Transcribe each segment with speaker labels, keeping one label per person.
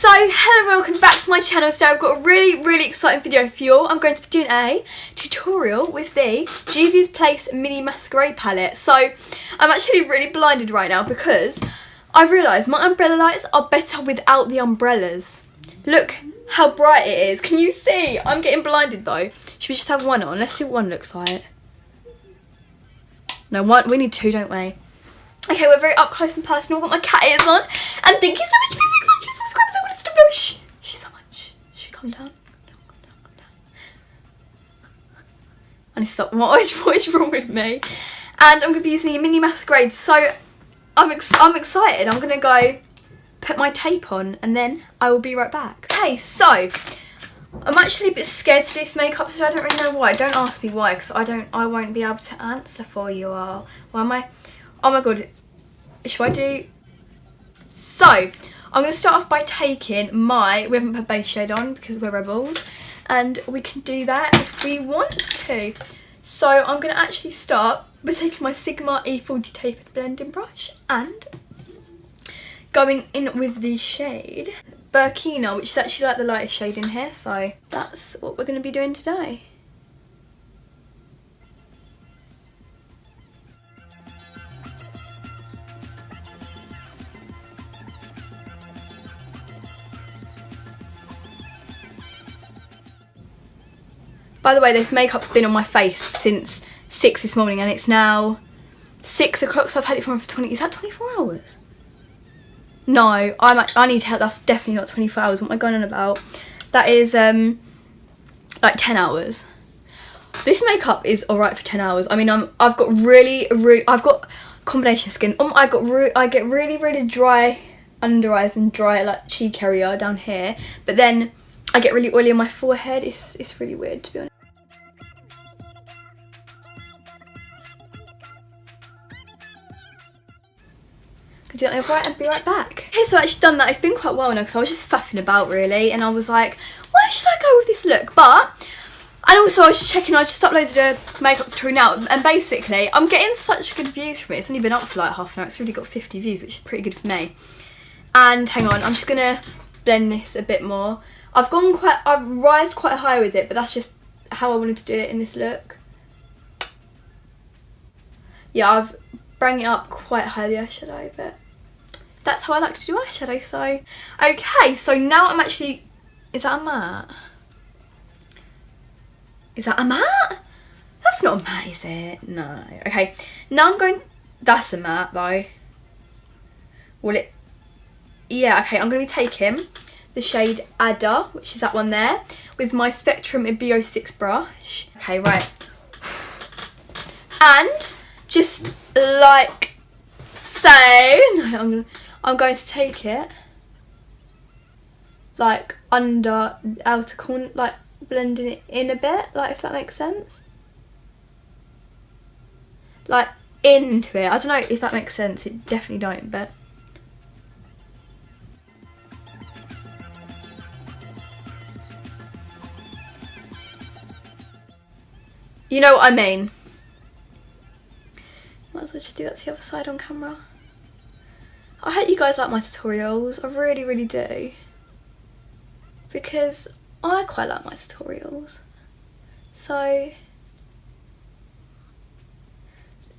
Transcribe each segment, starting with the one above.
Speaker 1: So, hello and welcome back to my channel. So I've got a really exciting video for you all. I'm going to be doing a tutorial with the Juvias Place Mini Masquerade palette. So, I'm actually really blinded right now because I've realised my umbrella lights are better without the umbrellas. Look how bright it is. Can you see? I'm getting blinded though. Should we just have one on? Let's see what one looks like. No, one. We need two, don't we? Okay, we're very up close and personal. I've got my cat ears on. And thank you so much for 600 subscribers. I wanted to blow. Shh, so much. Shh, calm down. Calm down. I need to stop. What is wrong with me? And I'm going to be using a mini masquerade. So I'm excited. I'm going to go put my tape on and then I will be right back. Okay, so I'm actually a bit scared to do this makeup today. I don't really know why. Don't ask me why, because I won't be able to answer for you all. Why am I? Oh my god, should I do? So, I'm going to start off by taking we haven't put base shade on because we're rebels, and we can do that if we want to. So, I'm going to actually start by taking my Sigma E40 tapered blending brush and going in with the shade Burkina, which is actually like the lightest shade in here, so that's what we're going to be doing today. By the way, this makeup's been on my face since 6 this morning and it's now 6 o'clock, so I've had it for 20, is that 24 hours? No, I need help, that's definitely not 24 hours, what am I going on about? That is like 10 hours. This makeup is alright for 10 hours. I mean, I've got I've got combination skin. I get really dry under eyes and dry like cheek area down here, but then I get really oily on my forehead. It's really weird, to be honest. Do that right and be right back. Okay, so I've actually done that. It's been quite a while now because I was just faffing about really, and I was like, where should I go with this look? And also I was just checking, I just uploaded a makeup tutorial now, and basically I'm getting such good views from it. It's only been up for like half an hour. It's already got 50 views, which is pretty good for me. And hang on, I'm just gonna blend this a bit more. I've rised quite high with it, but that's just how I wanted to do it in this look. Yeah, I've brought it up quite high, the eyeshadow, but that's how I like to do eyeshadow. So, okay, so now I'm actually, is that a matte? Is that a matte? That's not a matte, is it? No. Okay, now I'm going, that's a matte though. Will it? Yeah, okay, I'm going to be taking the shade Ada, which is that one there, with my Spectrum B06 brush. Okay, right. And just like so, I'm going to take it like under the outer corner, like blending it in a bit, like if that makes sense. Like into it. I don't know if that makes sense. It definitely don't, but you know what I mean. Might as well just do that to the other side on camera. I hope you guys like my tutorials. I really do. Because I quite like my tutorials. So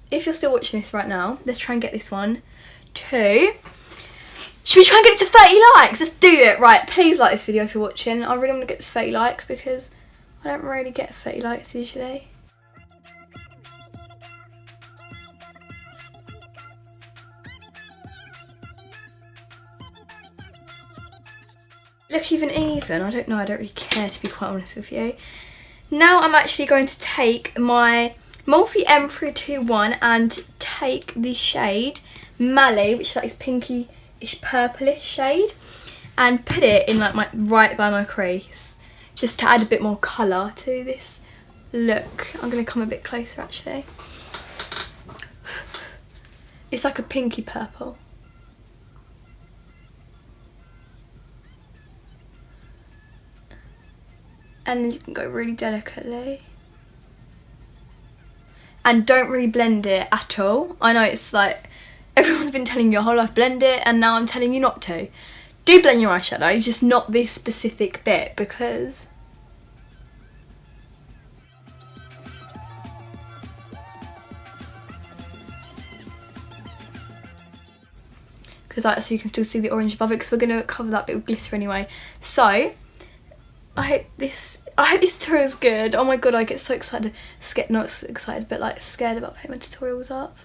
Speaker 1: if you're still watching this right now, let's try and get this one to... Should we try and get it to 30 likes? Let's do it. Right, please like this video if you're watching. I really want to get to 30 likes because I don't really get 30 likes usually. Look even, I don't know, I don't really care, to be quite honest with you. Now I'm actually going to take my Morphe M321 and take the shade Mali, which is like this pinky-ish purplish shade, and put it in like right by my crease, just to add a bit more colour to this look. I'm going to come a bit closer actually. It's like a pinky purple. And you can go really delicately. And don't really blend it at all. I know it's like, everyone's been telling you your whole life blend it, and now I'm telling you not to. Do blend your eyeshadow, just not this specific bit, because so you can still see the orange above it, because we're going to cover that bit with glitter anyway. So I hope this tutorial is good. Oh my god, I get so excited, not so excited, but like scared about putting my tutorials up.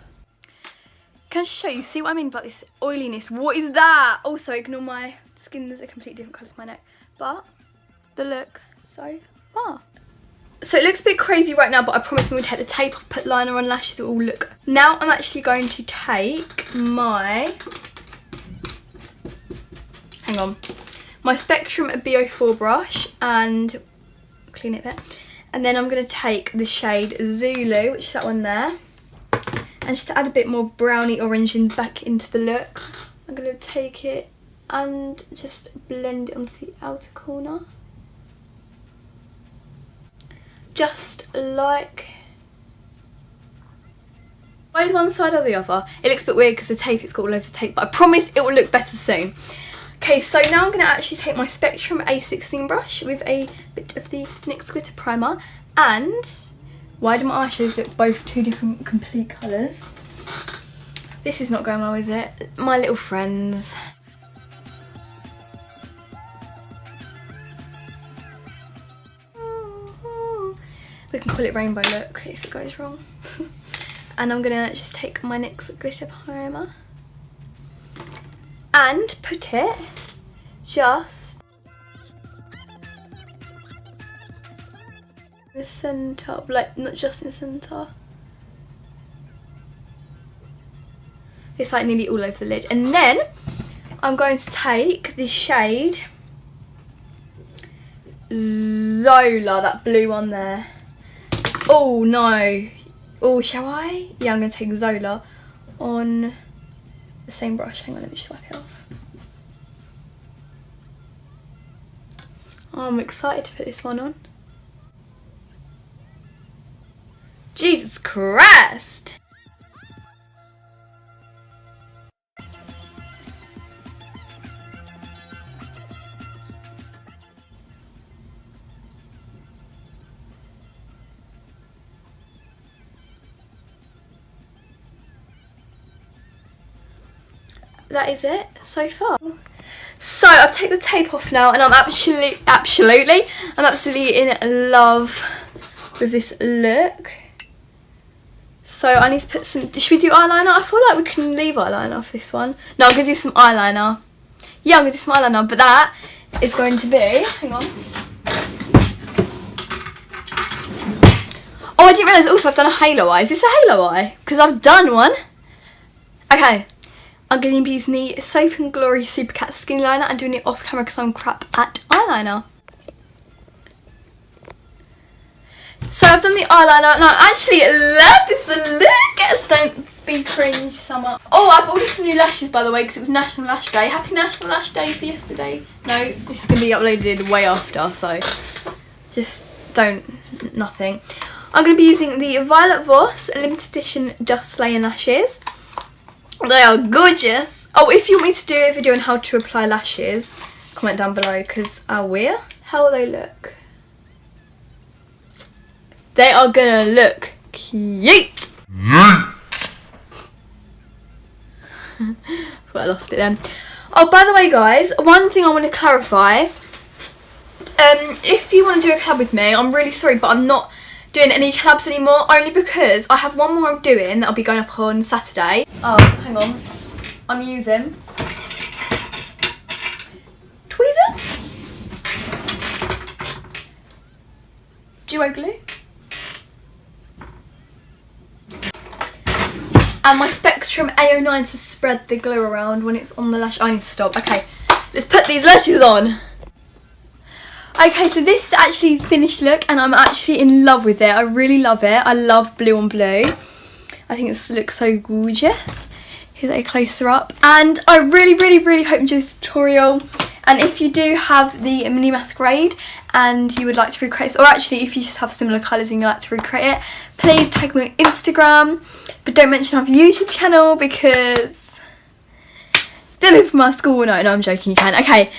Speaker 1: Can I just show you, see what I mean about this oiliness? What is that? Also, ignore my skin is a completely different colour to my neck, but the look so far. So it looks a bit crazy right now, but I promise when we take the tape off, put liner on lashes, it will all look. Now I'm actually going to take my, hang on, my Spectrum BO4 brush and clean it a bit. And then I'm going to take the shade Zulu, which is that one there. And just to add a bit more browny orange and back into the look, I'm going to take it and just blend it onto the outer corner. Just like, why is one side or the other? It looks a bit weird because the tape, it's got all over the tape, but I promise it will look better soon. Okay, so now I'm going to actually take my Spectrum A16 brush with a bit of the NYX Glitter Primer, and why do my eyeshadows look both two different complete colours? This is not going well, is it? My little friends. We can call it rainbow look if it goes wrong. And I'm going to just take my NYX Glitter Primer and put it just in the centre, like not just in the centre. It's like nearly all over the lid. And then I'm going to take this shade Zola, that blue one there. Oh no. Oh, shall I? Yeah, I'm going to take Zola on the same brush. Hang on, let me just wipe it off. Oh, I'm excited to put this one on. Jesus Christ! That is it so far. So I've taken the tape off now, and I'm absolutely in love with this look. So I need to put some, should we do eyeliner? I feel like we can leave eyeliner for this one. No, I'm going to do some eyeliner. Yeah, I'm going to do some eyeliner, but that is going to be, hang on. Oh, I didn't realise also I've done a halo eye. Is this a halo eye? Because I've done one. Okay. I'm going to be using the Soap and Glory Supercat Skin Liner and doing it off camera because I'm crap at eyeliner. So I've done the eyeliner and I actually love this look. Yes, don't be cringe, Summer. Oh, I've ordered some new lashes, by the way, because it was National Lash Day. Happy National Lash Day for yesterday. No, this is going to be uploaded way after, so just nothing. I'm going to be using the Violet Voss limited edition Just Slaying lashes. They are gorgeous. Oh, if you want me to do a video on how to apply lashes, comment down below because I will. How will they look? They are gonna look cute. But I lost it then. Oh, by the way, guys, one thing I want to clarify. If you want to do a collab with me, I'm really sorry, but I'm not doing any collabs anymore, only because I have one more I'm doing that'll be going up on Saturday. Oh, hang on. I'm using tweezers, duo glue, and my Spectrum A09 to spread the glue around when it's on the lash. I need to stop. Okay, let's put these lashes on. Okay, so this is actually the finished look and I'm actually in love with it. I really love it. I love blue on blue. I think this looks so gorgeous. Here's a closer up. And I really hope you enjoyed this tutorial. And if you do have the mini Masquerade and you would like to recreate it, or actually if you just have similar colours and you like to recreate it, please tag me on Instagram. But don't mention I have a YouTube channel because The people from my school will know. No, I'm joking, you can. Okay.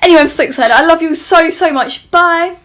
Speaker 1: Anyway, I'm so excited. I love you so, so much. Bye.